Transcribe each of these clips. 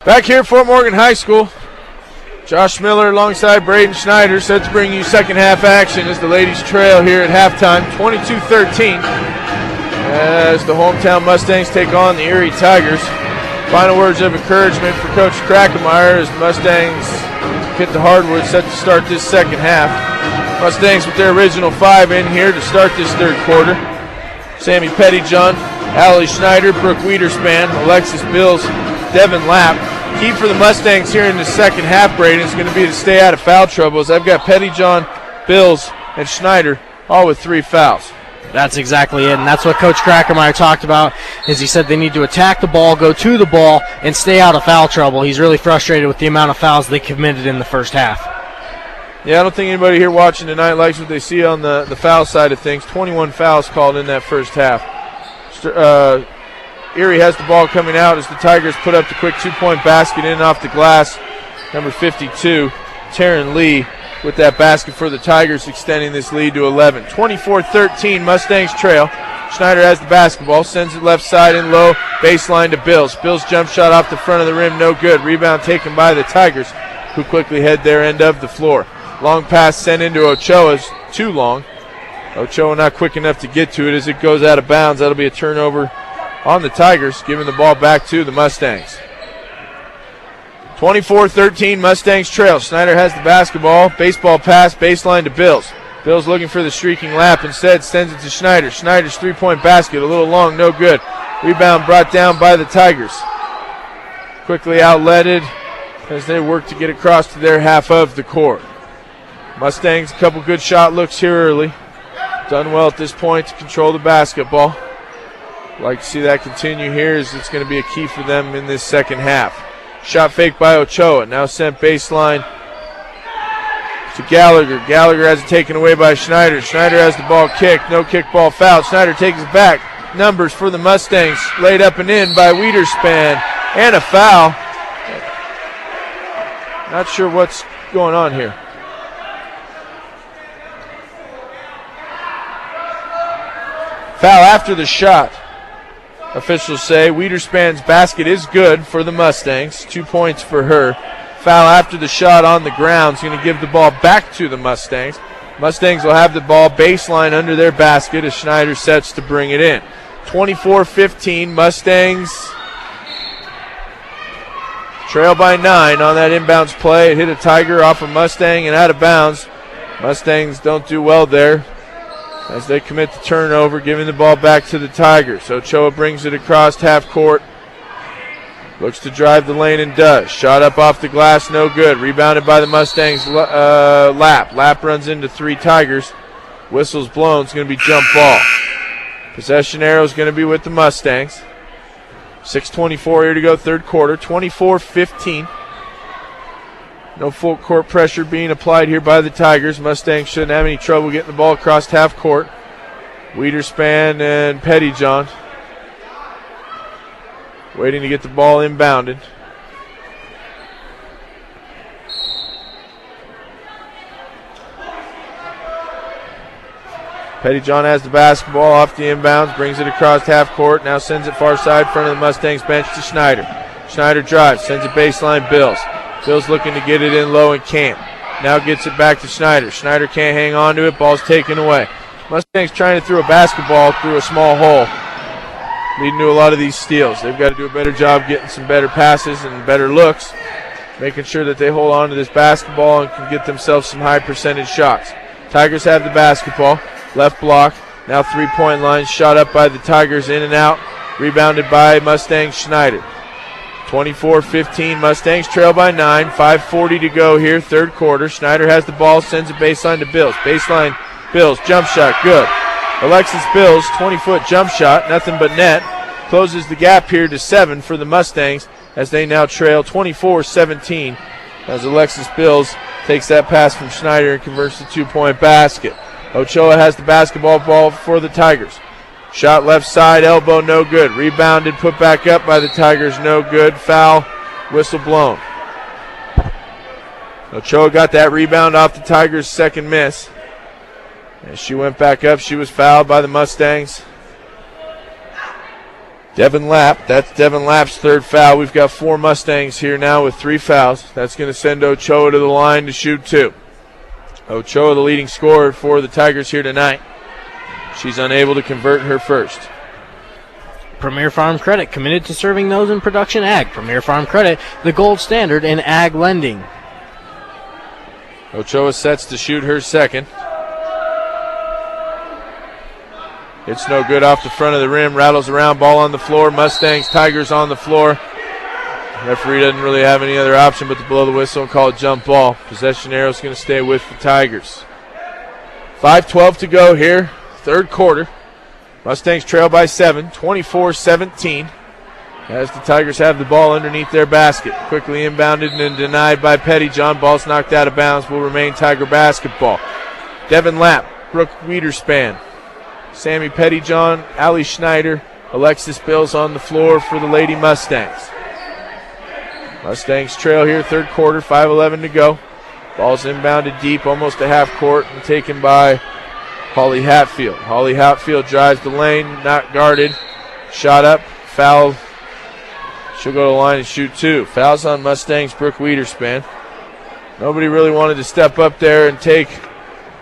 Back here at Fort Morgan High School, Josh Miller alongside Braden Schneider set to bring you second half action as the ladies trail here at halftime, 22-13, as the hometown Mustangs take on the Erie Tigers. Final words of encouragement for Coach Krackemeyer as the Mustangs hit the hardwood set to start this second half. Mustangs with their original five in here to start this third quarter. Sammy Pettyjohn, Allie Schneider, Brooke Wiederspan, Alexis Bills, Devin Lapp. Key for the Mustangs here in the second half, Braden, is going to be to stay out of foul troubles. I've got Pettyjohn, Bills, and Schneider all with 3 fouls. That's exactly it, and that's what Coach Krackemeyer talked about, is he said they need to attack the ball, go to the ball, and stay out of foul trouble. He's really frustrated with the amount of fouls they committed in the first half. Yeah, I don't think anybody here watching tonight likes what they see on the foul side of things. 21 fouls called in that first half. Erie has the ball coming out as the Tigers put up the quick 2-point basket in and off the glass. Number 52, Taryn Lee, with that basket for the Tigers, extending this lead to 11. 24-13, Mustangs trail. Schneider has the basketball, sends it left side and low, baseline to Bills. Bills jump shot off the front of the rim, no good. Rebound taken by the Tigers, who quickly head their end of the floor. Long pass sent into Ochoa's, too long. Ochoa not quick enough to get to it as it goes out of bounds. That'll be a turnover on the Tigers, giving the ball back to the Mustangs. 24-13, Mustangs trail. Schneider has the basketball. Baseball pass, baseline to Bills. Bills looking for the streaking lap. Instead, sends it to Schneider. Schneider's 3-point basket, a little long, no good. Rebound brought down by the Tigers. Quickly outletted as they work to get across to their half of the court. Mustangs, a couple good shot looks here early. Done well at this point to control the basketball. Like to see that continue here, as it's going to be a key for them in this second half. Shot fake by Ochoa, now sent baseline to Gallagher. Gallagher has it taken away by Schneider. Schneider has the ball kicked, no kickball foul. Schneider takes it back. Numbers for the Mustangs, laid up and in by Wiederspan, and a foul. Not sure what's going on here. Foul after the shot. Officials say Wiederspan's basket is good for the Mustangs. 2 points for her. Foul after the shot on the ground is going to give the ball back to the Mustangs. Mustangs will have the ball baseline under their basket as Schneider sets to bring it in. 24-15, Mustangs trail by 9 on that inbounds play. It hit a Tiger off a Mustang and out of bounds. Mustangs don't do well there as they commit the turnover, giving the ball back to the Tigers. Ochoa brings it across half court. Looks to drive the lane and does. Shot up off the glass, no good. Rebounded by the Mustangs, Lapp. Lapp runs into 3 Tigers. Whistle's blown. It's going to be jump ball. Possession arrow is going to be with the Mustangs. 6:24 here to go, third quarter. 24-15. No full court pressure being applied here by the Tigers. Mustangs shouldn't have any trouble getting the ball across half court. Wiederspan and Pettyjohn waiting to get the ball inbounded. Pettyjohn has the basketball off the inbounds, brings it across half court, now sends it far side, front of the Mustangs bench to Schneider. Schneider drives, sends it baseline, Bills. Bills looking to get it in low and can't. Now gets it back to Schneider. Schneider can't hang on to it. Ball's taken away. Mustangs trying to throw a basketball through a small hole, leading to a lot of these steals. They've got to do a better job getting some better passes and better looks, making sure that they hold on to this basketball and can get themselves some high percentage shots. Tigers have the basketball. Left block. Now 3-point line. Shot up by the Tigers, in and out. Rebounded by Mustangs Schneider. 24-15, Mustangs trail by 9, 5:40 to go here, third quarter. Schneider has the ball, sends it baseline to Bills. Baseline, Bills, jump shot, good. Alexis Bills, 20-foot jump shot, nothing but net. Closes the gap here to 7 for the Mustangs as they now trail 24-17 as Alexis Bills takes that pass from Schneider and converts the 2-point basket. Ochoa has the ball for the Tigers. Shot left side, elbow, no good. Rebounded, put back up by the Tigers, no good. Foul, whistle blown. Ochoa got that rebound off the Tigers' second miss. As she went back up, she was fouled by the Mustangs. Devin Lapp, that's Devin Lapp's third foul. We've got 4 Mustangs here now with 3 fouls. That's going to send Ochoa to the line to shoot 2. Ochoa, the leading scorer for the Tigers here tonight. She's unable to convert her first. Premier Farm Credit, committed to serving those in production ag. Premier Farm Credit, the gold standard in ag lending. Ochoa sets to shoot her second. It's no good off the front of the rim. Rattles around, ball on the floor. Mustangs, Tigers on the floor. Referee doesn't really have any other option but to blow the whistle and call it jump ball. Possession arrow is going to stay with the Tigers. 5:12 to go here, third quarter. Mustangs trail by 7, 24-17. As the Tigers have the ball underneath their basket. Quickly inbounded and denied by Pettyjohn. Ball's knocked out of bounds. Will remain Tiger basketball. Devin Lapp, Brooke Wiederspan, Sammy Pettyjohn, Allie Schneider, Alexis Bills on the floor for the Lady Mustangs. Mustangs trail here, third quarter, 5:11 to go. Ball's inbounded deep, almost to half court, and taken by Holly Hatfield. Holly Hatfield drives the lane, not guarded. Shot up, foul. She'll go to the line and shoot 2. Fouls on Mustangs, Brooke Wiederspan. Nobody really wanted to step up there and take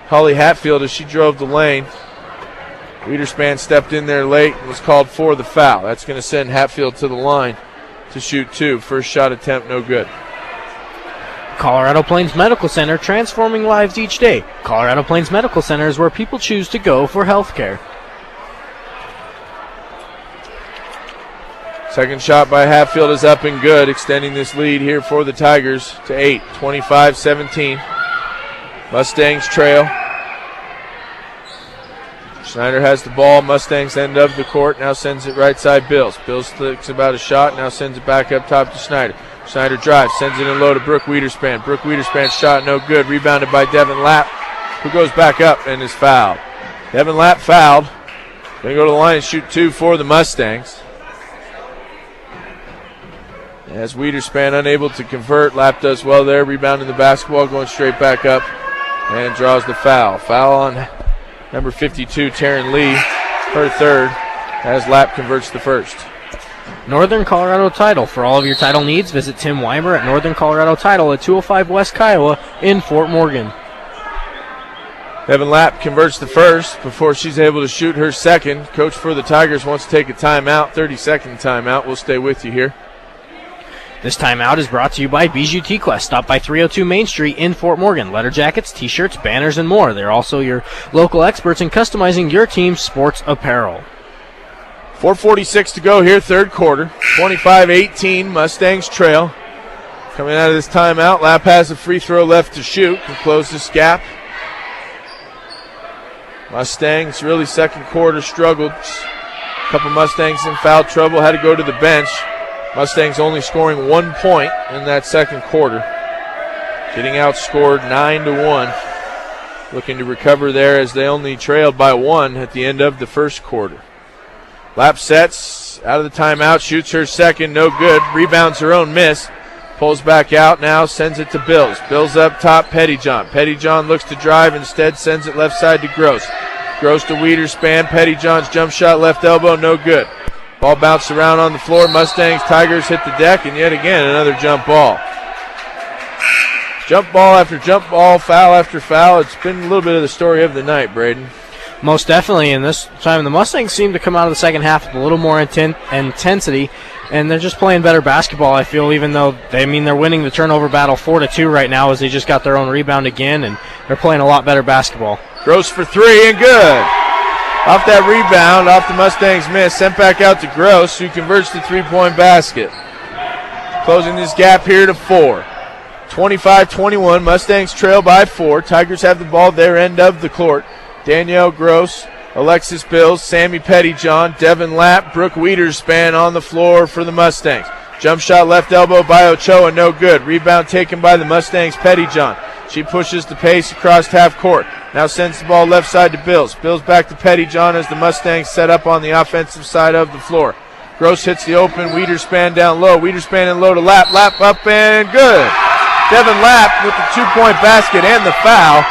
Holly Hatfield as she drove the lane. Wiederspan stepped in there late and was called for the foul. That's going to send Hatfield to the line to shoot 2. First shot attempt, no good. Colorado Plains Medical Center, transforming lives each day. Colorado Plains Medical Center is where people choose to go for health care. Second shot by Hatfield is up and good, extending this lead here for the Tigers to 8, 25-17. Mustangs trail. Schneider has the ball. Mustangs end of the court. Now sends it right side Bills. Bills thinks about a shot. Now sends it back up top to Schneider. Schneider drives. Sends it in low to Brooke Wiederspan. Brooke Wiederspan's shot no good. Rebounded by Devin Lapp, who goes back up and is fouled. Devin Lapp fouled. Going to go to the line and shoot 2 for the Mustangs. As Wiederspan unable to convert. Lapp does well there. Rebounding the basketball. Going straight back up. And draws the foul. Foul on number 52, Taryn Lee, her third, as Lapp converts the first. Northern Colorado Title. For all of your title needs, visit Tim Weimer at Northern Colorado Title at 205 West Kiowa in Fort Morgan. Devin Lapp converts the first before she's able to shoot her second. Coach for the Tigers wants to take a timeout, 30-second timeout. We'll stay with you here. This timeout is brought to you by Bijou T-Quest. Stop by 302 Main Street in Fort Morgan. Letter jackets, t-shirts, banners, and more. They're also your local experts in customizing your team's sports apparel. 4:46 to go here, third quarter. 25-18, Mustangs trail. Coming out of this timeout, Lapp has a free throw left to shoot and close this gap. Mustangs really second quarter struggled. A couple Mustangs in foul trouble, had to go to the bench. Mustangs only scoring 1 point in that second quarter. Getting outscored 9-1. Looking to recover there as they only trailed by 1 at the end of the first quarter. Lapp sets out of the timeout, shoots her second, no good. Rebounds her own miss. Pulls back out now, sends it to Bills. Bills up top, Pettyjohn. Pettyjohn looks to drive, instead sends it left side to Gross. Gross to Wiederspan. Pettyjohn's jump shot left elbow, no good. Ball bounced around on the floor. Mustangs, Tigers hit the deck, and yet again another jump ball. Jump ball after jump ball, foul after foul. It's been a little bit of the story of the night, Braden. Most definitely, and this time the Mustangs seem to come out of the second half with a little more intensity, and they're just playing better basketball, I feel, even though they're winning the turnover battle 4-2 right now as they just got their own rebound again, and they're playing a lot better basketball. Gross for 3 and good. Off that rebound, off the Mustangs miss, sent back out to Gross, who converts the three-point basket. Closing this gap here to 4. 25-21, Mustangs trail by 4. Tigers have the ball their end of the court. Danielle Gross, Alexis Bills, Sammy Pettyjohn, Devin Lapp, Brooke Wiederspan on the floor for the Mustangs. Jump shot left elbow by Ochoa, no good. Rebound taken by the Mustangs, Pettyjohn. She pushes the pace across half court. Now sends the ball left side to Bills. Bills back to Pettyjohn as the Mustangs set up on the offensive side of the floor. Gross hits the open. Wiederspan down low. Wiederspan in low to Lapp. Lapp up and good. Devin Lapp with the 2-point basket and the foul.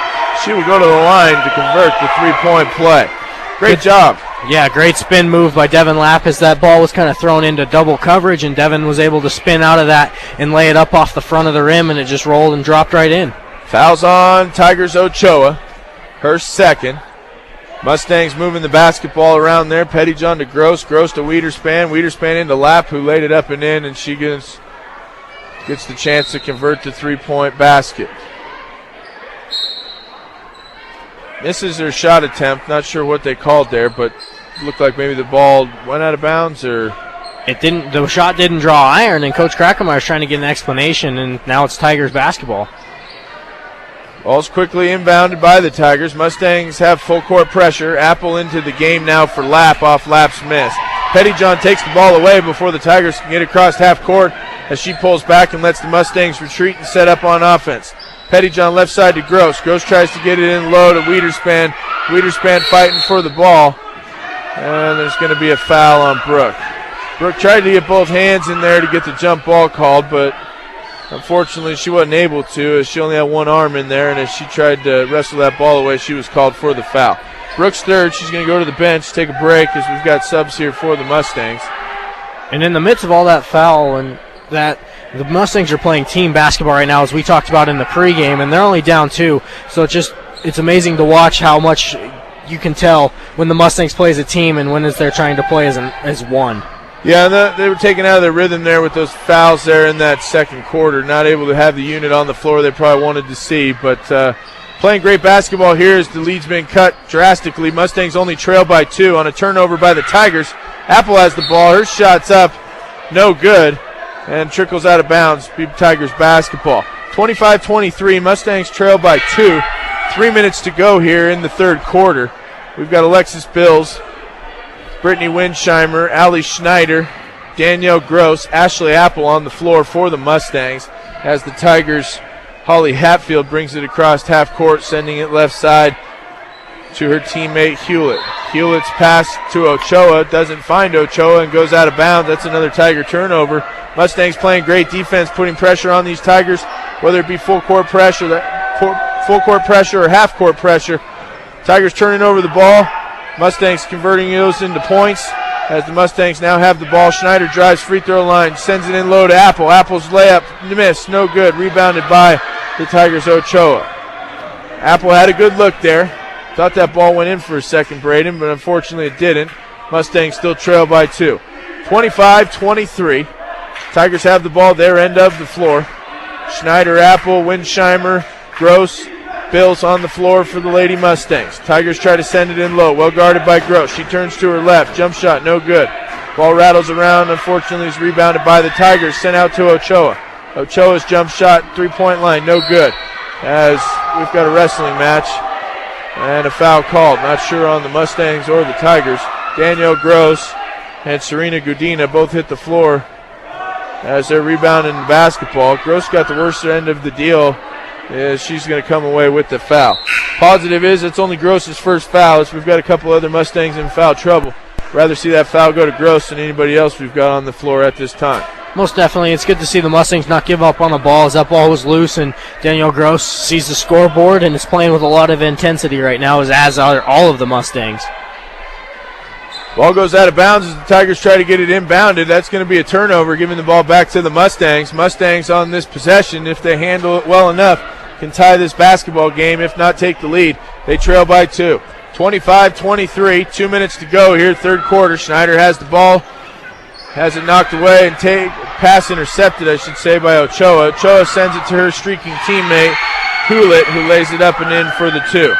She will go to the line to convert the 3-point play. Great job. Yeah, great spin move by Devin Lapp as that ball was kind of thrown into double coverage, and Devin was able to spin out of that and lay it up off the front of the rim, and it just rolled and dropped right in. Fouls on Tigers Ochoa, her second. Mustangs moving the basketball around there. Pettyjohn to Gross, Gross to Wiederspan, Wiederspan into Lapp, who laid it up and in, and she gets the chance to convert the three-point basket. Misses her shot attempt. Not sure what they called there, but it looked like maybe the ball went out of bounds, or it didn't. The shot didn't draw iron, and Coach Krakemeyer is trying to get an explanation, and now it's Tigers basketball. Ball's quickly inbounded by the Tigers. Mustangs have full court pressure. Apple into the game now for Lapp off Lapp's miss. Pettyjohn takes the ball away before the Tigers can get across half court as she pulls back and lets the Mustangs retreat and set up on offense. Pettyjohn left side to Gross. Gross tries to get it in low to Wiederspan. Wiederspan fighting for the ball. And there's going to be a foul on Brooke. Brooke tried to get both hands in there to get the jump ball called, but unfortunately she wasn't able to, as she only had one arm in there, and as she tried to wrestle that ball away, she was called for the foul. Brooke's third. She's going to go to the bench, take a break, as we've got subs here for the Mustangs. And in the midst of all that foul and that, the Mustangs are playing team basketball right now, as we talked about in the pregame, and they're only down 2. So it's amazing to watch how much you can tell when the Mustangs play as a team and when they're trying to play as one. Yeah, and they were taken out of their rhythm there with those fouls there in that second quarter. Not able to have the unit on the floor they probably wanted to see, but playing great basketball here as the lead's been cut drastically. Mustangs only trail by 2 on a turnover by the Tigers. Apple has the ball. Her shot's up. No good. And trickles out of bounds. Beat Tigers basketball. 25-23. Mustangs trail by 2. 3 minutes to go here in the third quarter. We've got Alexis Bills, Brittany Winsheimer, Allie Schneider, Danielle Gross, Ashley Apple on the floor for the Mustangs as the Tigers' Holly Hatfield brings it across half court, sending it left side to her teammate Hewlett. Hewlett's pass to Ochoa, doesn't find Ochoa and goes out of bounds. That's another Tiger turnover. Mustangs playing great defense, putting pressure on these Tigers, whether it be full court pressure or half court pressure. Tigers turning over the ball. Mustangs converting those into points as the Mustangs now have the ball. Schneider drives free throw line, sends it in low to Apple. Apple's layup, miss, no good. Rebounded by the Tigers' Ochoa. Apple had a good look there. Thought that ball went in for a second, Braden, but unfortunately it didn't. Mustangs still trail by 2. 25-23. Tigers have the ball their end of the floor. Schneider, Apple, Winsheimer, Gross, Bills on the floor for the Lady Mustangs. Tigers try to send it in low. Well guarded by Gross. She turns to her left. Jump shot, no good. Ball rattles around. Unfortunately, is rebounded by the Tigers. Sent out to Ochoa. Ochoa's jump shot, three-point line, no good. As we've got a wrestling match and a foul called. Not sure on the Mustangs or the Tigers. Danielle Gross and Serena Gudina both hit the floor as they're rebounding the basketball. Gross got the worst end of the deal. She's going to come away with the foul. Positive is it's only Gross's first foul, as we've got a couple other Mustangs in foul trouble. Rather see that foul go to Gross than anybody else we've got on the floor at this time. Most definitely. It's good to see the Mustangs not give up on the ball, as that ball was loose, and Danielle Gross sees the scoreboard and is playing with a lot of intensity right now, as are all of the Mustangs. Ball goes out of bounds as the Tigers try to get it inbounded. That's going to be a turnover, giving the ball back to the Mustangs. Mustangs on this possession, if they handle it well enough, can tie this basketball game, if not take the lead. They trail by 2. 25-23, 2 minutes to go here, third quarter. Schneider has the ball, has it knocked away and pass intercepted, I should say, by Ochoa. Ochoa sends it to her streaking teammate, Hewlett, who lays it up and in for the 2.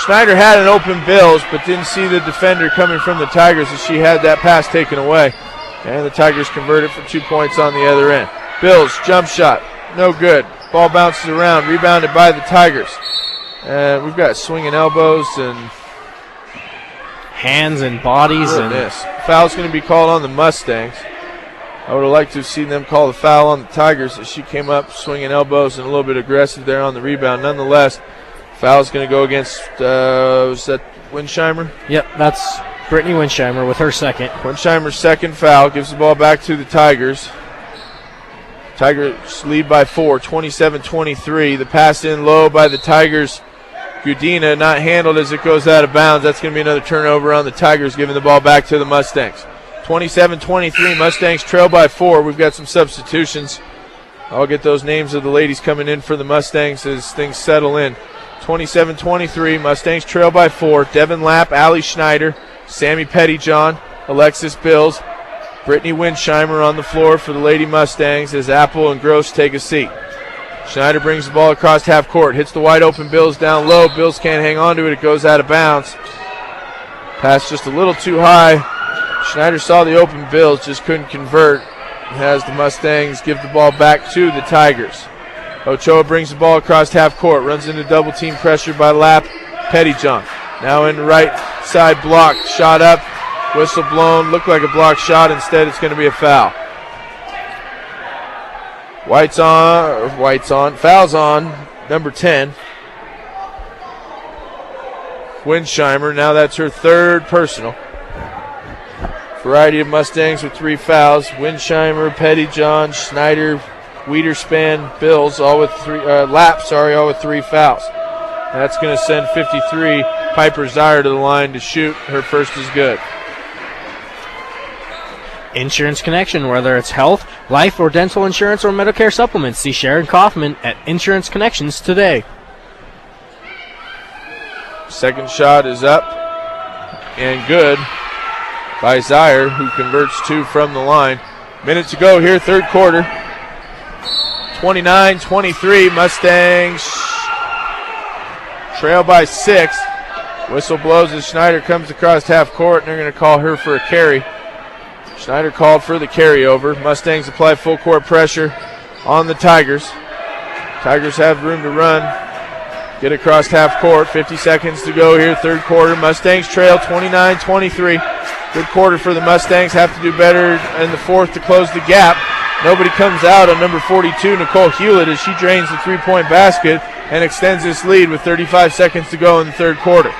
Schneider had an open Bills, but didn't see the defender coming from the Tigers as she had that pass taken away. And the Tigers converted for 2 points on the other end. Bills, jump shot, no good. Ball bounces around, rebounded by the Tigers. And we've got swinging elbows and hands and bodies. Goodness. Foul's going to be called on the Mustangs. I would have liked to have seen them call the foul on the Tigers as she came up swinging elbows and a little bit aggressive there on the rebound. Nonetheless, foul's going to go against, was that Winsheimer? Yep, that's Brittany Winsheimer with her second. Winsheimer's second foul gives the ball back to the Tigers. Tigers lead by 4, 27-23. The pass in low by the Tigers Gudina not handled as it goes out of bounds. That's going to be another turnover on the Tigers, giving the ball back to the Mustangs. 27-23, Mustangs trail by 4. We've got some substitutions. I'll get those names of the ladies coming in for the Mustangs as things settle in. 27-23, Mustangs trail by 4. Devin Lapp, Allie Schneider, Sammy Pettyjohn, Alexis Bills, Brittany Winsheimer on the floor for the Lady Mustangs as Apple and Gross take a seat. Schneider brings the ball across half court, hits the wide open Bills down low. Bills can't hang on to it. It goes out of bounds. Pass just a little too high. Schneider saw the open Bills, just couldn't convert. Has the Mustangs give the ball back to the Tigers. Ochoa brings the ball across half court, runs into double team pressure by Lapp. Pettyjohn now in the right side block, shot up, whistle blown, looked like a block shot. Instead, it's going to be a foul. Fouls on number 10. Winsheimer, now that's her third personal. Variety of Mustangs with 3 fouls. Winsheimer, Pettyjohn, Schneider, Wiederspan, Bills, all with 3 all with 3 fouls. That's going to send 53 Piper Zier to the line to shoot. Her first is good. Insurance Connection, whether it's health, life, or dental insurance or Medicare supplements. See Sharon Kaufman at Insurance Connections today. Second shot is up and good by Zier, who converts 2 from the line. Minute to go here, third quarter. 29-23, Mustangs trail by 6. Whistle blows as Schneider comes across half court, and they're going to call her for a carry. Schneider called for the carryover. Mustangs apply full court pressure on the Tigers. Tigers have room to run. Get across half court. 50 seconds to go here, third quarter. Mustangs trail 29-23. Good quarter for the Mustangs. Have to do better in the fourth to close the gap. Nobody comes out on number 42, Nicole Hewlett, as she drains the three-point basket and extends this lead with 35 seconds to go in the third quarter.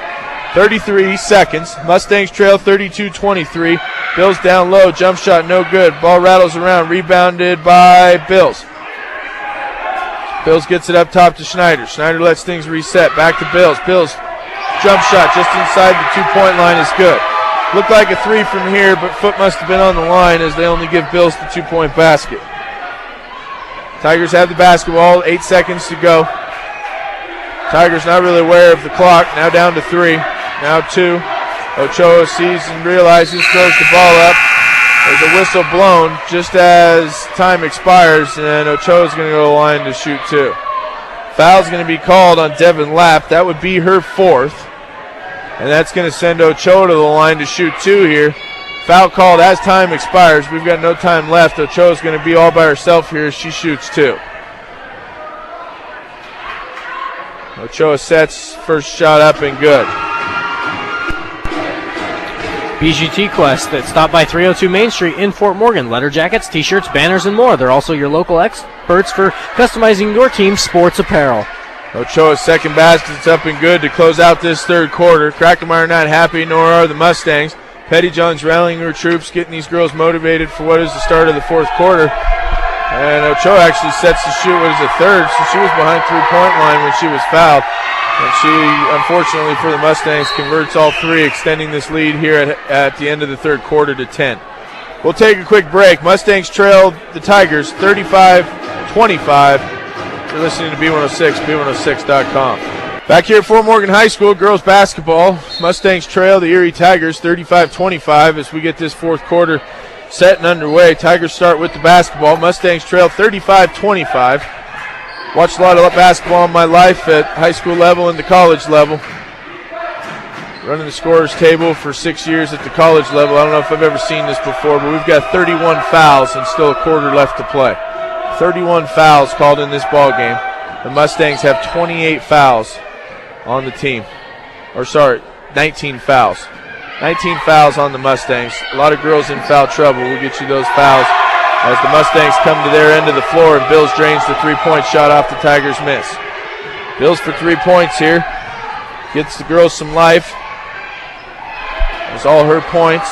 33 seconds. Mustangs trail 32-23. Bills down low. Jump shot no good. Ball rattles around. Rebounded by Bills. Bills gets it up top to Schneider. Schneider lets things reset. Back to Bills. Bills jump shot just inside the 2-point line is good. Looked like a 3 from here, but foot must have been on the line as they only give Bills the 2-point basket. Tigers have the basketball. 8 seconds to go. Tigers not really aware of the clock. Now down to 3. Now 2. Ochoa sees and realizes, throws the ball up. There's a whistle blown just as time expires, and Ochoa's going to go to the line to shoot 2. Foul's going to be called on Devin Lapp. That would be her 4th. And that's going to send Ochoa to the line to shoot 2 here. Foul called as time expires. We've got no time left. Ochoa's going to be all by herself here as she shoots 2. Ochoa sets first shot up and good. BGT Quest that stop by 302 Main Street in Fort Morgan. Letter jackets, t-shirts, banners, and more. They're also your local experts for customizing your team's sports apparel. Ochoa's second basket's up and good to close out this third quarter. Krackemeyer not happy, nor are the Mustangs. Pettyjohn's rallying her troops, getting these girls motivated for what is the start of the fourth quarter. And Ochoa actually sets to shoot what is the third, so she was behind three-point line when she was fouled. And she, unfortunately for the Mustangs, converts all 3, extending this lead here at the end of the third quarter to 10. We'll take a quick break. Mustangs trail the Tigers 35-25. You're listening to B106, B106.com. Back here at Fort Morgan High School, girls basketball. Mustangs trail the Erie Tigers 35-25 as we get this fourth quarter set and underway. Tigers start with the basketball. Mustangs trail 35-25. Watched a lot of basketball in my life at high school level and the college level. Running the scorers table for 6 years at the college level. I don't know if I've ever seen this before, but we've got 31 fouls and still a quarter left to play. 31 fouls called in this ball game. The Mustangs have 28 fouls on the team. 19 fouls. 19 fouls on the Mustangs. A lot of girls in foul trouble. We'll get you those fouls as the Mustangs come to their end of the floor and Bills drains the three-point shot off the Tigers' miss. Bills for 3 points here. Gets the girls some life. That's all her points.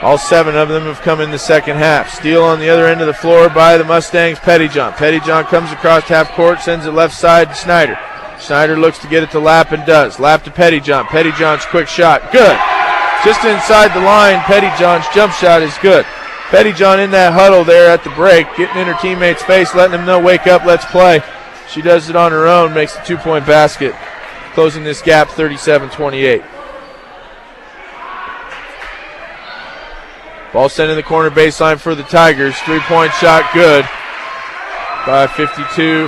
All 7 of them have come in the second half. Steal on the other end of the floor by the Mustangs, Pettyjohn. Pettyjohn comes across half court, sends it left side to Schneider. Schneider looks to get it to Lapp and does. Lapp to Pettyjohn. Pettyjohn's quick shot. Good. Just inside the line, Pettyjohn's jump shot is good. Pettyjohn in that huddle there at the break, getting in her teammate's face, letting them know, wake up, let's play. She does it on her own, makes the 2-point basket, closing this gap 37-28. Ball sent in the corner baseline for the Tigers. 3-point shot good by 42,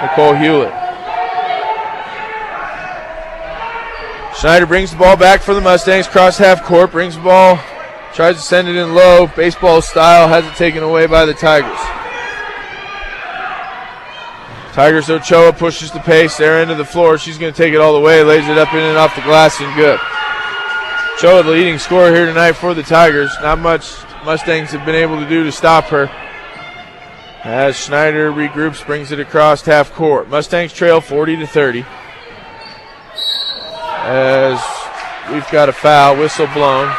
Nicole Hewlett. Schneider brings the ball back for the Mustangs, cross half court, brings the ball, tries to send it in low, baseball style, has it taken away by the Tigers. Tigers Ochoa pushes the pace, their end of the floor, she's going to take it all the way, lays it up in and off the glass and good. Ochoa, the leading scorer here tonight for the Tigers, not much Mustangs have been able to do to stop her. As Schneider regroups, brings it across half court. Mustangs trail 40-30. As we've got a foul, whistle blown.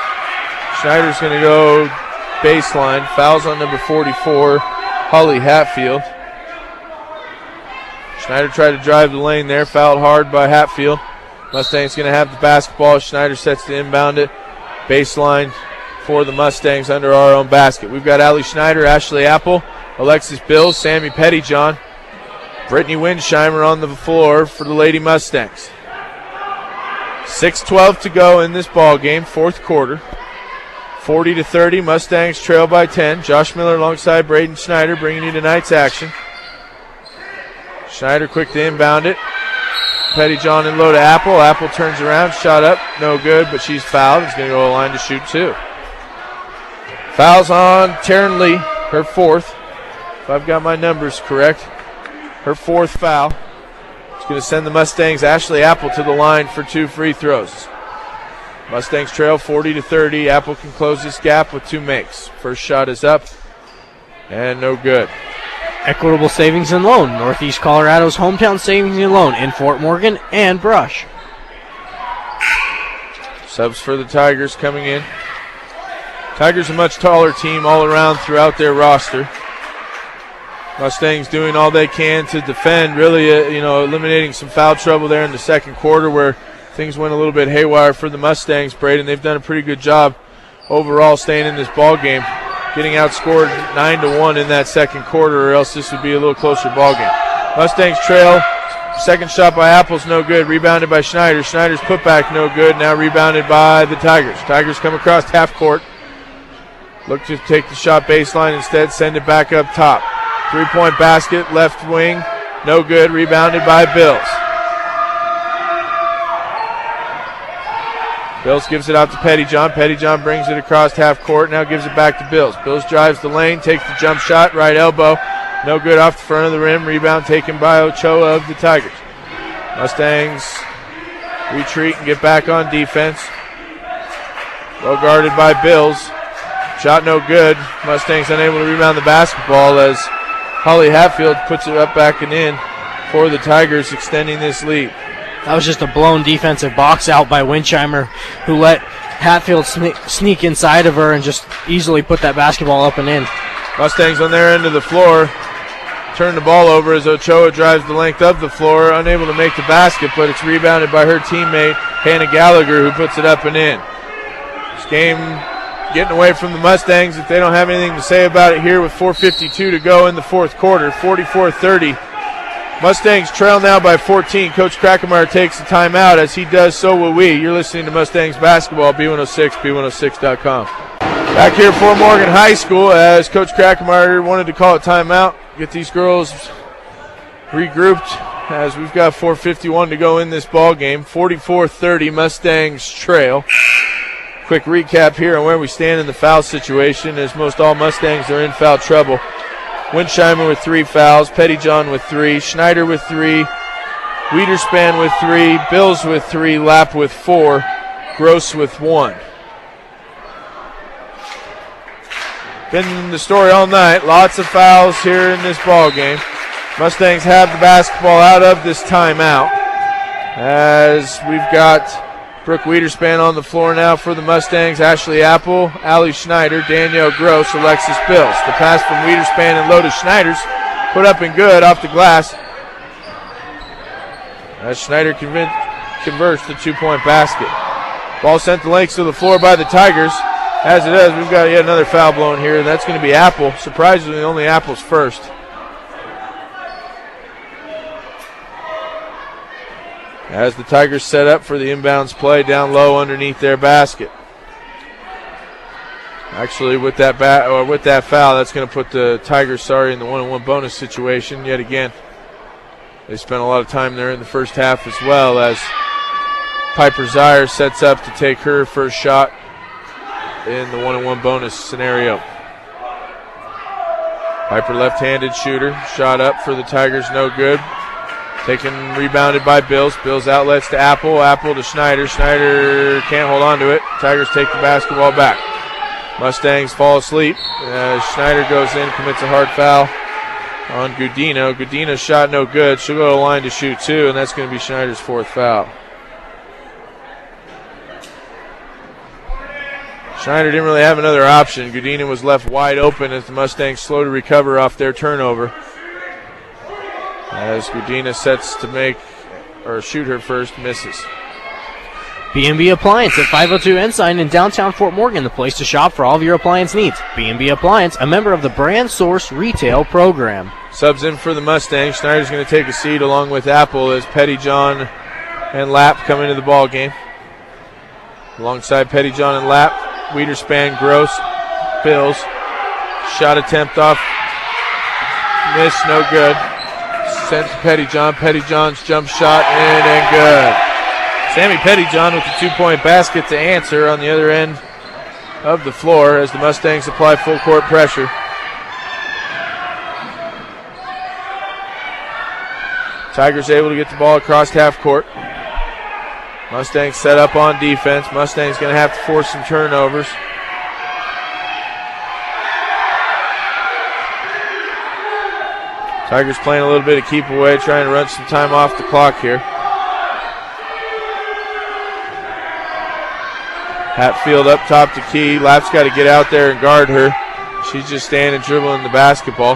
Schneider's going to go baseline. Fouls on number 44, Holly Hatfield. Schneider tried to drive the lane there, fouled hard by Hatfield. Mustangs going to have the basketball. Schneider sets to inbound it. Baseline for the Mustangs under our own basket. We've got Allie Schneider, Ashley Apple, Alexis Bills, Sammy Pettyjohn, Brittany Windsheimer on the floor for the Lady Mustangs. 6:12 to go in this ball game, fourth quarter. 40-30, Mustangs trail by 10. Josh Miller alongside Braden Schneider bringing you tonight's action. Schneider quick to inbound it. Pettyjohn in low to Apple. Apple turns around, shot up, no good, but she's fouled. It's going to go a line to shoot two. Fouls on Taryn Lee, her fourth, if I've got my numbers correct. Her fourth foul. It's going to send the Mustangs Ashley Apple to the line for two free throws. Mustangs trail 40-30. Apple can close this gap with two makes. First shot is up and no good. Equitable Savings and Loan, Northeast Colorado's hometown savings and loan in Fort Morgan and Brush. Subs for the Tigers coming in. Tigers a much taller team all around throughout their roster. Mustangs doing all they can to defend, really, eliminating some foul trouble there in the second quarter where things went a little bit haywire for the Mustangs, Braden. They've done a pretty good job overall staying in this ball game, getting outscored 9-1 in that second quarter, or else this would be a little closer ball game. Mustangs trail. Second shot by Apple's no good. Rebounded by Schneider. Schneider's putback no good. Now rebounded by the Tigers. Tigers come across half court. Look to take the shot baseline instead. Send it back up top. 3-point basket, left wing, no good, rebounded by Bills. Bills gives it out to Pettyjohn. Pettyjohn brings it across half court, now gives it back to Bills. Bills drives the lane, takes the jump shot, right elbow, no good off the front of the rim, rebound taken by Ochoa of the Tigers. Mustangs retreat and get back on defense. Well guarded by Bills. Shot no good. Mustangs unable to rebound the basketball as Holly Hatfield puts it up back and in for the Tigers, extending this lead. That was just a blown defensive box out by Windsheimer, who let Hatfield sneak inside of her and just easily put that basketball up and in. Mustangs on their end of the floor turn the ball over as Ochoa drives the length of the floor, unable to make the basket, but it's rebounded by her teammate, Hannah Gallagher, who puts it up and in. This game getting away from the Mustangs if they don't have anything to say about it here with 4:52 to go in the fourth quarter. 44-30. Mustangs trail now by 14. Coach Krackemeyer takes the timeout. As he does, so will we. You're listening to Mustangs basketball, B106, B106.com. Back here for Morgan High School as Coach Krackemeyer wanted to call a timeout, get these girls regrouped as we've got 4:51 to go in this ball game. 44-30, Mustangs trail. Quick recap here on where we stand in the foul situation, as most all Mustangs are in foul trouble. Windsheimer with 3 fouls, Pettyjohn with 3, Schneider with 3, Wiederspan with 3, Bills with 3, Lapp with 4, Gross with 1. Been the story all night. Lots of fouls here in this ball game. Mustangs have the basketball out of this timeout as we've got Brooke Wiederspan on the floor now for the Mustangs. Ashley Apple, Allie Schneider, Danielle Gross, Alexis Bills. The pass from Wiederspan and low to Schneider's put up and good off the glass. As Schneider converts the 2-point basket. Ball sent the lengths of the floor by the Tigers. As it is, we've got yet another foul blown here. That's going to be Apple. Surprisingly, only Apple's first. As the Tigers set up for the inbounds play down low underneath their basket. Actually, with that foul, that's going to put the Tigers, in the 1-on-1 bonus situation yet again. They spent a lot of time there in the first half as well, as Piper Zire sets up to take her first shot in the 1-on-1 bonus scenario. Piper left-handed shooter, shot up for the Tigers, no good. Rebounded by Bills. Bills outlets to Apple. Apple to Schneider. Schneider can't hold on to it. Tigers take the basketball back. Mustangs fall asleep. Schneider goes in, commits a hard foul on Gudino. Gudino's shot no good. She'll go to the line to shoot two, and that's going to be Schneider's fourth foul. Schneider didn't really have another option. Gudino was left wide open as the Mustangs slow to recover off their turnover. As Gudina sets to shoot her first, misses. B&B Appliance at 502 Ensign in downtown Fort Morgan, the place to shop for all of your appliance needs. B&B Appliance, a member of the Brand Source Retail Program. Subs in for the Mustangs. Schneider's going to take a seat along with Apple as Pettyjohn and Lapp come into the ball game. Alongside Pettyjohn and Lapp, Wiederspan, Gross, Bills. Shot attempt off. Miss, no good. Sent to Pettyjohn. Pettyjohn's jump shot in and good. Sammy Pettyjohn with the 2-point basket to answer on the other end of the floor as the Mustangs apply full court pressure. Tigers able to get the ball across half court. Mustangs set up on defense. Mustangs going to have to force some turnovers. Tigers playing a little bit of keep away, trying to run some time off the clock here. Hatfield up top to Key. Lapp's got to get out there and guard her. She's just standing dribbling the basketball.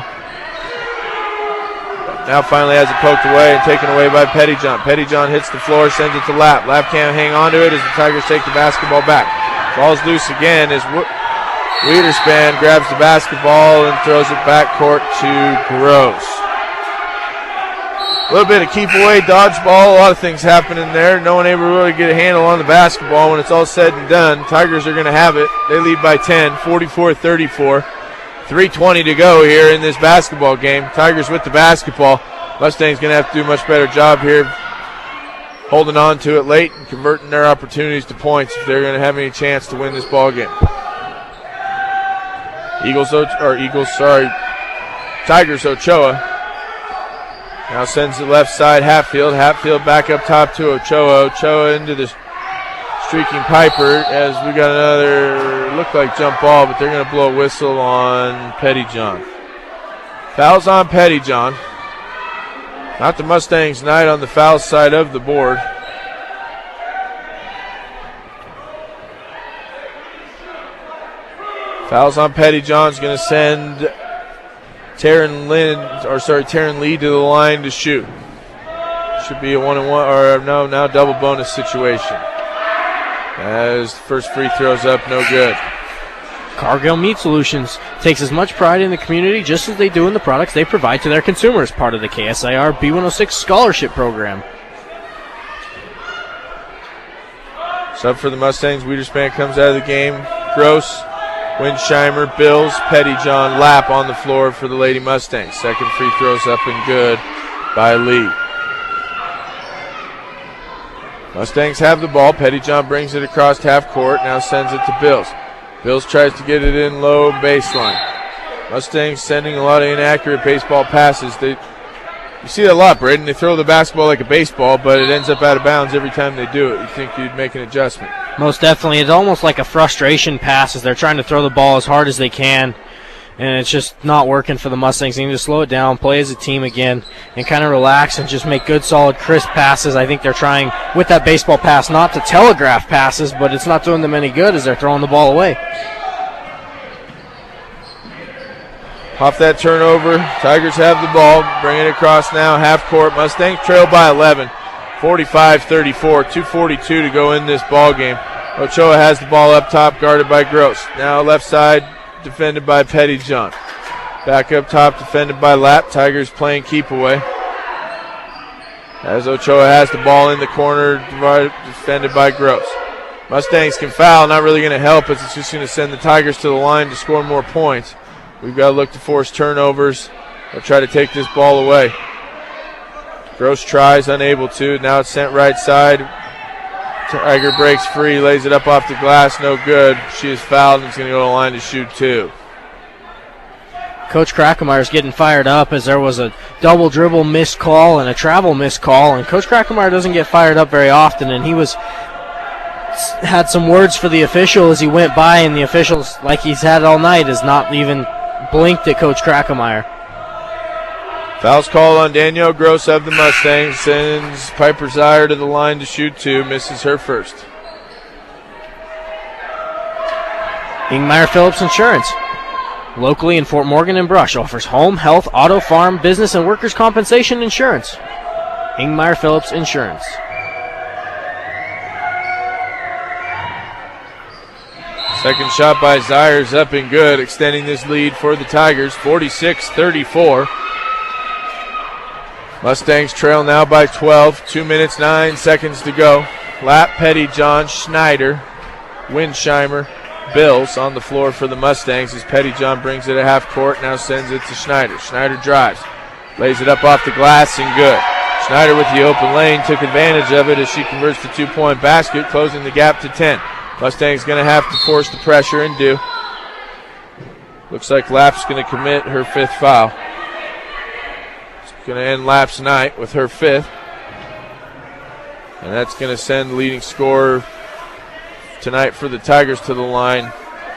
Now finally has it poked away and taken away by Pettyjohn. Pettyjohn hits the floor, sends it to Lapp. Lapp can't hang on to it as the Tigers take the basketball back. Ball's loose again as Wiederspan grabs the basketball and throws it backcourt to Gross. A little bit of keep away, dodgeball, a lot of things happening there. No one able to really get a handle on the basketball. When it's all said and done, Tigers are going to have it. They lead by 10, 44-34. 3:20 to go here in this basketball game. Tigers with the basketball. Mustangs going to have to do a much better job here holding on to it late and converting their opportunities to points if they're going to have any chance to win this ball game. Tigers Ochoa now sends it left side, Hatfield. Hatfield back up top to Ochoa. Ochoa into the streaking Piper as we got another, look like jump ball, but they're going to blow a whistle on Pettyjohn. Fouls on Pettyjohn. Not the Mustangs' night on the foul side of the board. Fouls on Pettyjohn's going to send Taryn Lee to the line to shoot. Should be a 1-on-1, or no, now double bonus situation. As the first free throw's up, no good. Cargill Meat Solutions takes as much pride in the community just as they do in the products they provide to their consumers, part of the KSIR B106 Scholarship Program. Sub for the Mustangs, Wiederspan comes out of the game. Gross, Winsheimer, Bills, Pettyjohn, Lapp on the floor for the Lady Mustangs. Second free throw's up and good by Lee. Mustangs have the ball. Pettyjohn brings it across half court, now sends it to Bills. Bills tries to get it in low baseline. Mustangs sending a lot of inaccurate baseball passes. You see that a lot, Braden. They throw the basketball like a baseball, but it ends up out of bounds every time they do it. You'd think you'd make an adjustment. Most definitely. It's almost like a frustration pass as they're trying to throw the ball as hard as they can, and it's just not working for the Mustangs. They need to slow it down, play as a team again, and kind of relax and just make good, solid, crisp passes. I think they're trying, with that baseball pass, not to telegraph passes, but it's not doing them any good as they're throwing the ball away. Off that turnover, Tigers have the ball. Bring it across now, half court. Mustangs trail by 11. 45-34, 2:42 to go in this ball game. Ochoa has the ball up top, guarded by Gross. Now left side, defended by Pettyjohn. Back up top, defended by Lapp. Tigers playing keep away. As Ochoa has the ball in the corner, defended by Gross. Mustangs can foul, not really going to help us. It's just going to send the Tigers to the line to score more points. We've got to look to force turnovers or try to take this ball away. Gross tries, unable to. Now it's sent right side. Tiger breaks free, lays it up off the glass, no good. She is fouled and is going to go to the line to shoot 2. Coach Krackemeier's getting fired up as there was a double dribble missed call and a travel missed call, and Coach Krackemeier doesn't get fired up very often, and he had some words for the official as he went by, and the officials, like he's had all night, has not even blinked at Coach Krackemeier. Foul's called on Danielle Gross of the Mustangs, sends Piper Zier to the line to shoot 2, misses her first. Ingmeyer Phillips Insurance, locally in Fort Morgan and Brush, offers home, health, auto, farm, business, and workers' compensation insurance. Ingmeyer Phillips Insurance. Second shot by Zier is up and good, extending this lead for the Tigers, 46-34. Mustangs trail now by 12, 2 minutes, 9 seconds to go. Lapp, Pettyjohn, Schneider, Winsheimer, Bills on the floor for the Mustangs as Pettyjohn brings it at half court, now sends it to Schneider. Schneider drives, lays it up off the glass and good. Schneider with the open lane took advantage of it as she converts the 2-point basket, closing the gap to 10. Mustangs going to have to force the pressure and do. Looks like Lapp's going to commit her 5th foul. Going to end Lapp's night with her 5th. And that's going to send the leading scorer tonight for the Tigers to the line,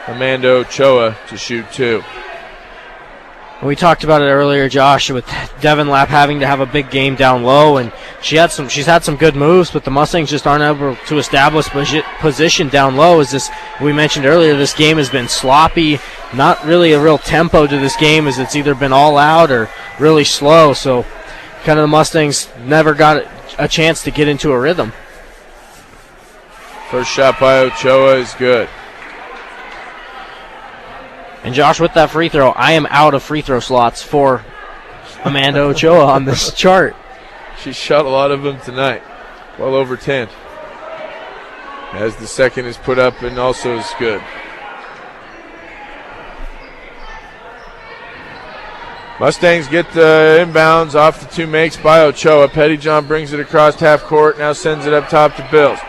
Amanda Ochoa, to shoot 2. We talked about it earlier, Josh, with Devin Lapp having to have a big game down low, and she's had some good moves, but the Mustangs just aren't able to establish position down low. As we mentioned earlier, this game has been sloppy, not really a real tempo to this game, as it's either been all out or really slow. So kind of the Mustangs never got a chance to get into a rhythm. First shot by Ochoa is good. And Josh, with that free throw, I am out of free throw slots for Amanda Ochoa on this chart. She shot a lot of them tonight, well over 10. As the second is put up and also is good. Mustangs get the inbounds off the 2 makes by Ochoa. Pettyjohn brings it across half court, now sends it up top to Bills.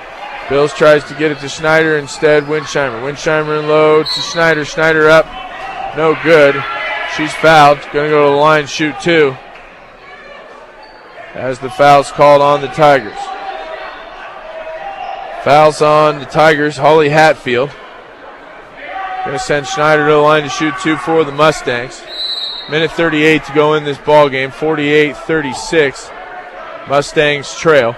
Bills tries to get it to Schneider, instead Winsheimer. Winsheimer in low to Schneider. Schneider up, no good. She's fouled, going to go to the line, shoot 2. As the foul's called on the Tigers. Fouls on the Tigers, Holly Hatfield. Going to send Schneider to the line to shoot 2 for the Mustangs. Minute 38 to go in this ball game, 48-36. Mustangs trail.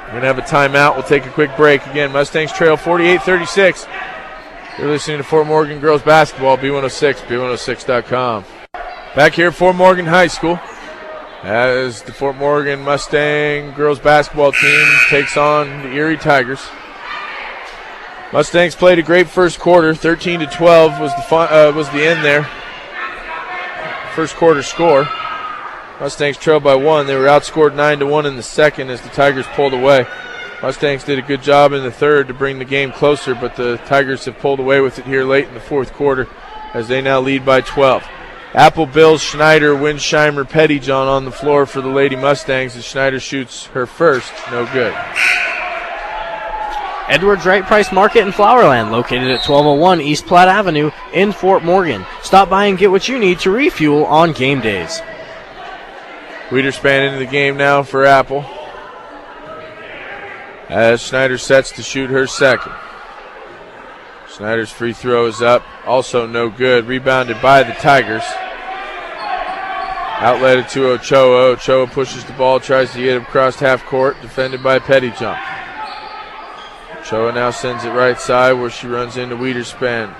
We're going to have a timeout. We'll take a quick break. Again, Mustangs trail 48-36. You're listening to Fort Morgan Girls Basketball, B106, B106.com. Back here at Fort Morgan High School as the Fort Morgan Mustang Girls Basketball team takes on the Erie Tigers. Mustangs played a great first quarter. 13-12 was the end there. First quarter score. Mustangs trailed by 1. They were outscored 9-1 in the second as the Tigers pulled away. Mustangs did a good job in the third to bring the game closer, but the Tigers have pulled away with it here late in the fourth quarter as they now lead by 12. Apple, Bills, Schneider, Winsheimer, Pettyjohn on the floor for the Lady Mustangs as Schneider shoots her first. No good. Edwards Right Price Market in Flowerland, located at 1201 East Platte Avenue in Fort Morgan. Stop by and get what you need to refuel on game days. Wiederspan into the game now for Apple as Schneider sets to shoot her second. Schneider's free throw is up, also no good. Rebounded by the Tigers. Outletted to Ochoa. Ochoa pushes the ball, tries to get him across half court, defended by Pettyjohn. Ochoa now sends it right side where she runs into Wiederspan.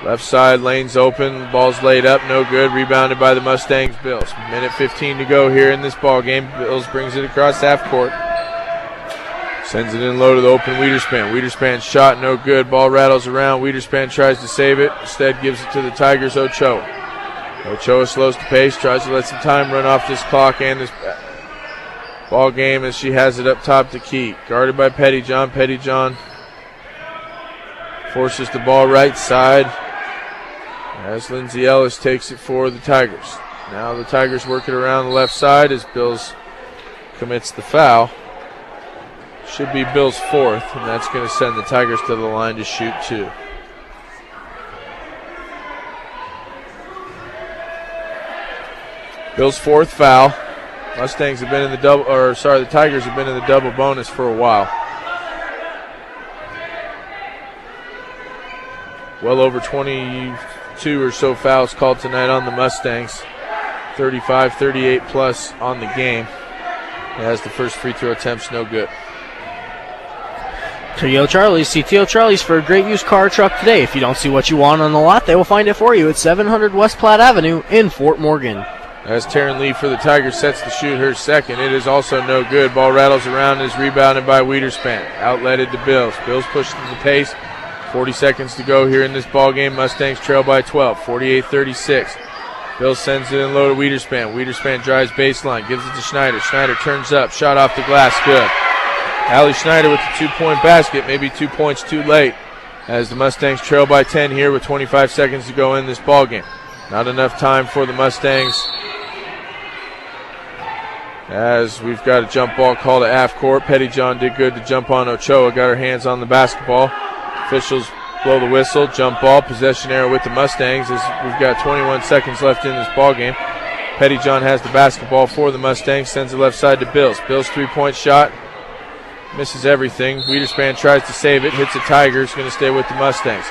Left side, lane's open, ball's laid up, no good. Rebounded by the Mustangs. Bills. Minute 15 to go here in this ball game. Bills brings it across half court. Sends it in low to the open Wiederspan. Wiederspan's shot, no good. Ball rattles around. Wiederspan tries to save it. Instead gives it to the Tigers' Ochoa. Ochoa slows the pace, tries to let some time run off this clock and this ball game as she has it up top to Key. Guarded by Pettyjohn. Pettyjohn forces the ball right side as Lindsay Ellis takes it for the Tigers. Now the Tigers work it around the left side as Bills commits the foul. Should be Bill's fourth, and that's going to send the Tigers to the line to shoot two. Bill's fourth foul. Mustangs have been in the the Tigers have been in the double bonus for a while. Well over 22 or so fouls called tonight on the Mustangs. 35, 38 plus on the game. As the first free throw attempt's no good. T.O. Charlie's. See T.O. Charlie's for a great used car or truck today. If you don't see what you want on the lot, they will find it for you at 700 West Platte Avenue in Fort Morgan. As Taryn Lee for the Tigers sets to shoot her second, it is also no good. Ball rattles around and is rebounded by Wiederspan. Outletted to Bills. Bills push to the pace. 40 seconds to go here in this ball game. Mustangs trail by 12, 48-36. Bills sends it in low to Wiederspan. Wiederspan drives baseline, gives it to Schneider. Schneider turns up, shot off the glass, good. Allie Schneider with the 2-point basket, maybe 2 points too late, as the Mustangs trail by 10 here with 25 seconds to go in this ball game. Not enough time for the Mustangs, as we've got a jump ball call to half court. Pettyjohn did good to jump on Ochoa, got her hands on the basketball. Officials blow the whistle, jump ball, possession arrow with the Mustangs as we've got 21 seconds left in this ball game. Pettyjohn has the basketball for the Mustangs, sends it left side to Bills. Bills' 3-point shot misses everything. Wiederspan tries to save it, hits the Tigers, going to stay with the Mustangs.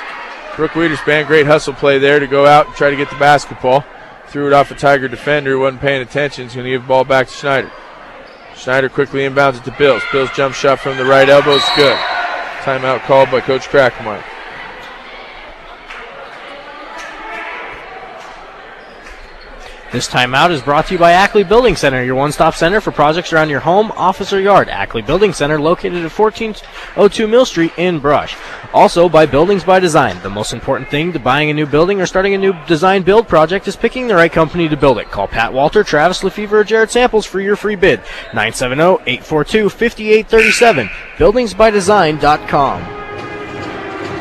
Brooke Wiederspan, great hustle play there to go out and try to get the basketball. Threw it off a Tiger defender who wasn't paying attention. He's going to give the ball back to Schneider. Schneider quickly inbounds it to Bills. Bills' jump shot from the right elbow is good. Timeout called by Coach Krackemeyer. This timeout is brought to you by Ackley Building Center, your one-stop center for projects around your home, office, or yard. Ackley Building Center, located at 1402 Mill Street in Brush. Also by Buildings by Design. The most important thing to buying a new building or starting a new design build project is picking the right company to build it. Call Pat Walter, Travis Lefevre, or Jared Samples for your free bid. 970-842-5837. Buildingsbydesign.com.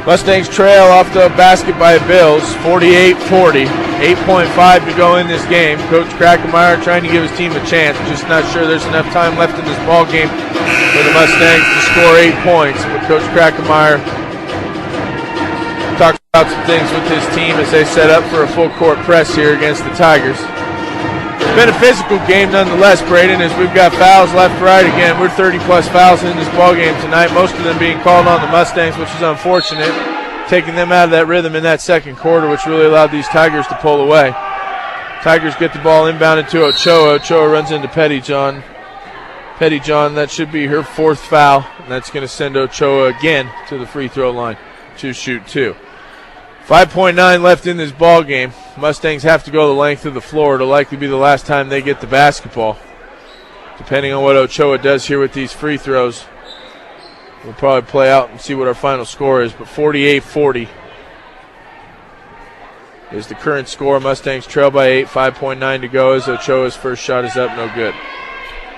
Mustangs trail off the basket by Bills, 48-40. 8.5 to go in this game. Coach Krackemeyer trying to give his team a chance. Just not sure there's enough time left in this ball game for the Mustangs to score 8 points. But Coach Krackemeyer talks about some things with his team as they set up for a full court press here against the Tigers. It's been a physical game nonetheless, Braden, as we've got fouls left, right. Again, we're 30-plus fouls in this ball game tonight, most of them being called on the Mustangs, which is unfortunate, taking them out of that rhythm in that second quarter, which really allowed these Tigers to pull away. Tigers get the ball inbounded to Ochoa. Ochoa runs into Pettyjohn. Pettyjohn, that should be her fourth foul, and that's going to send Ochoa again to the free throw line to shoot two. 5.9 left in this ball game. Mustangs have to go the length of the floor. It'll likely be the last time they get the basketball. Depending on what Ochoa does here with these free throws, we'll probably play out and see what our final score is. But 48-40 is the current score. Mustangs trail by 8, 5.9 to go as Ochoa's first shot is up, no good.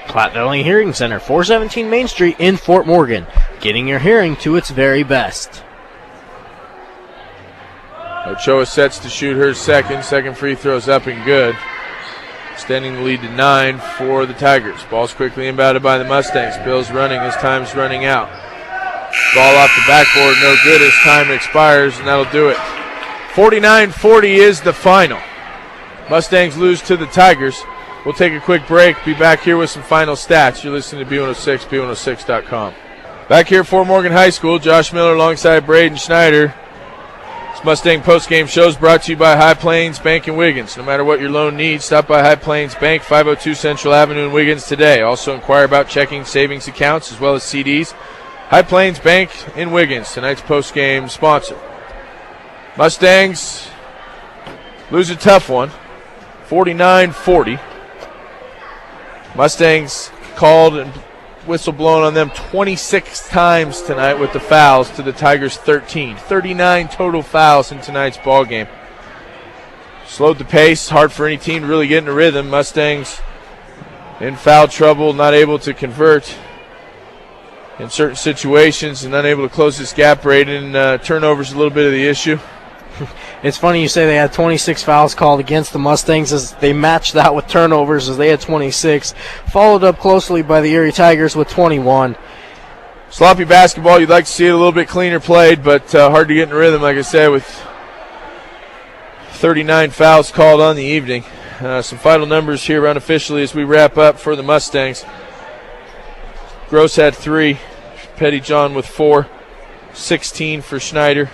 Platte Valley Hearing Center, 417 Main Street in Fort Morgan. Getting your hearing to its very best. Ochoa sets to shoot her second. Second free throw's up and good. Extending the lead to 9 for the Tigers. Ball's quickly inbounded by the Mustangs. Bills running as time's running out. Ball off the backboard, no good as time expires, and that'll do it. 49-40 is the final. Mustangs lose to the Tigers. We'll take a quick break, be back here with some final stats. You're listening to B106, B106.com. Back here at Fort Morgan High School, Josh Miller alongside Braden Schneider. This Mustang postgame show is brought to you by High Plains Bank in Wiggins. No matter what your loan needs, stop by High Plains Bank, 502 Central Avenue in Wiggins today. Also inquire about checking, savings accounts, as well as CDs. High Plains Bank in Wiggins, tonight's postgame sponsor. Mustangs lose a tough one, 49-40. Mustangs called and whistle blown on them 26 times tonight with the fouls to the Tigers 13. 39 total fouls in tonight's ball game. Slowed the pace, hard for any team to really get in a rhythm. Mustangs in foul trouble, not able to convert in certain situations and unable to close this gap rate, and turnovers a little bit of the issue. It's funny you say they had 26 fouls called against the Mustangs, as they matched that with turnovers, as they had 26, followed up closely by the Erie Tigers with 21. Sloppy basketball. You'd like to see it a little bit cleaner played, but hard to get in rhythm, like I said, with 39 fouls called on the evening. Some final numbers here unofficially as we wrap up for the Mustangs. Gross had 3, Pettyjohn with 4, 16 for Schneider,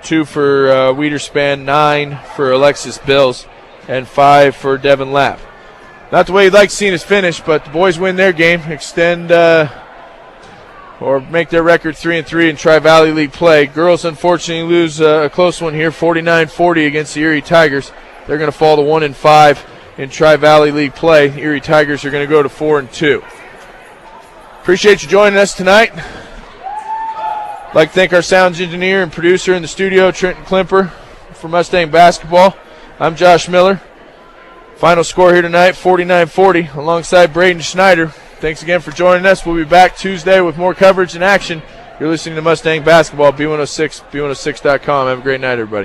2 for Wiederspan, 9 for Alexis Bills, and 5 for Devin Lapp. Not the way you'd like to see us finish, but the boys win their game, extend or make their record 3-3 in Tri-Valley League play. Girls, unfortunately, lose a close one here, 49-40 against the Erie Tigers. They're going to fall to 1-5 in Tri-Valley League play. The Erie Tigers are going to go to 4-2. Appreciate you joining us tonight. I'd like to thank our sound engineer and producer in the studio, Trenton Klimper, for Mustang Basketball. I'm Josh Miller. Final score here tonight, 49-40, alongside Braden Schneider. Thanks again for joining us. We'll be back Tuesday with more coverage and action. You're listening to Mustang Basketball, B106, B106.com. Have a great night, everybody.